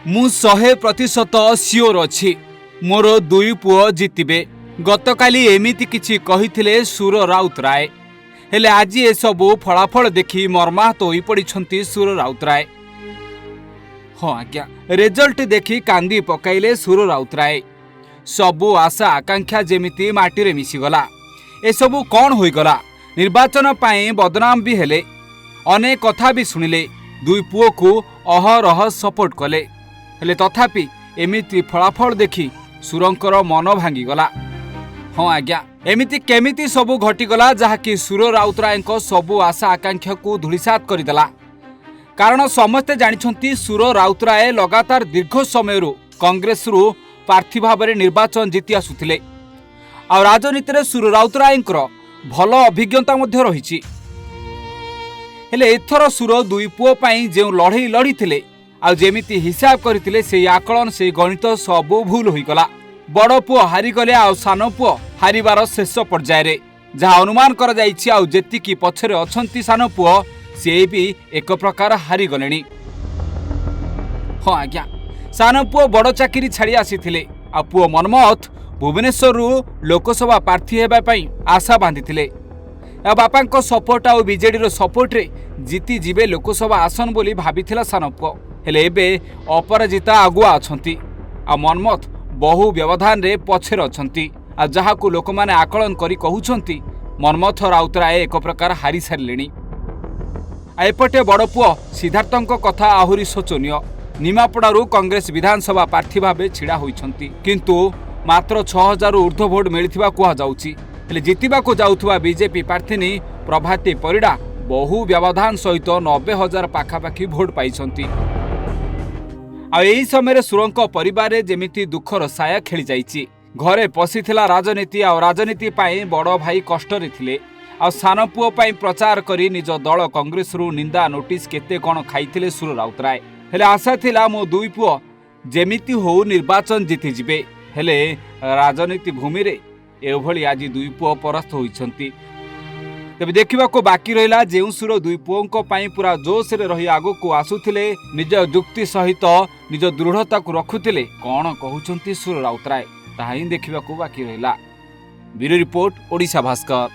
मु 100% सियोर अच्छी मोर दुई पुओ जितबे। गतकाली एमिति किछि कहिथिले सुर राउतराय, हेले आज ए सबु फलाफल देखि मर्माहत होई पड़िछंती सुर राउतराय। हाँ आज्ञा, रिजल्ट देखि कांदी पकाइले सुर राउतराय। सबु आशा आकांक्षा जेमिति माटी मिशीगला। ए सबु कौन होईगला? निर्वाचन पाई बदनाम भी हेले, अनेक कथा भी शुणिले, दुई पुओ को अहरह सपोर्ट कले, हेले तथापि एमिति फलाफल देखि सुरंकर मन भांगीगला। हाँ आज्ञा, एमिति केमिति सबु घटीगला जहाँकि सुर राउतराय सबु आशा आकांक्षा को धूलिसात करदेला। कारण समस्ते जानिछंती सुर राउतराय लगातार दीर्घ समय कांग्रेस प्रार्थी भाव में निर्वाचन जीति आसुथिले। आ राजनीति सुर राउतराय भल अभिज्ञता मध्य रही। हेले एथर सुर दुई पुओ पाई जे लड़ई लड़ी थिले आ जेमिति हिसाब करथिले से आकलन से गणित सबु भूल होईगला। बड़ पुओ हारीगले आ सान पुओ हारिबार शेष पर्याय रे, जहाँ अनुमान कर जाइछि आ जेतिकी पछरे अछंती सान पुओ से भी एक प्रकार हारीगलेनी। हाँ आज्ञा, सान पुओ बड़ चाकरी छाड़ी आसीथिले आ पुओ मनमोहत भुवनेश्वर लोकसभा प्रार्थी हेबा पई आशा बांधिथिले। आ बापांको सपोर्ट आ बीजेडी रो सपोर्ट रे जीति जिबे लोकसभा आसन बोली भाबिथिला सान पुओ, हेले एबे अपराजिता आगुआ अछंती आ मनमोहत बहु व्यवधान रे पछरे अछंती। आ जहाकू लोक माने आकलन करी कहउछंती मनमोहत राउतराय एक प्रकार हारी सारिलेनी। आ एपटे बड़ पुओ सिद्धार्थंको कथा आहुरी शोचनीय। निमापड़ारू कांग्रेस विधानसभा प्रार्थी भाबे छिड़ा होइछंती, किंतु मात्र 6000 ऊर्ध्व भोट मिलिथिबा कुहा जाउची। हेले जितिबाको जाउथुवा बीजेपी प्रार्थीनी प्रभाती परिडा बहु व्यवधान सहित 90,000 पाखापाखि भोट पाइछंती। आ एही समय सुरंको परिवार रे जेमिति दुखर साया खेली जाइछि। घरे पशिथिला राजनीति आ राजनीति पाई बड़ भाई कष्ट रे थिले। आ सान पुओ पाई प्रचार करी निज दल कांग्रेस रु निंदा नोटिस केते कोन खाइथिले सुर राउतराय। हेले आशा थिला मो दुई पुओ जेमिति हो निर्वाचन जीति जिबे, हेले राजनीति भूमि रे एभली आज दुई पुओ परस्त होइछंती। तबे देखिबा को बाकी रहिला जेउ सुर दुई पुओंको पाई पूरा जोश रे रही आगो को आसुथिले, निज युक्ति सहित निज दृढ़ता को रखुथिले। कोन कहउछंती सुर राउतराय ताही देखिबा को बाकी रहिला। Bureau report, Odisha Bhaskar.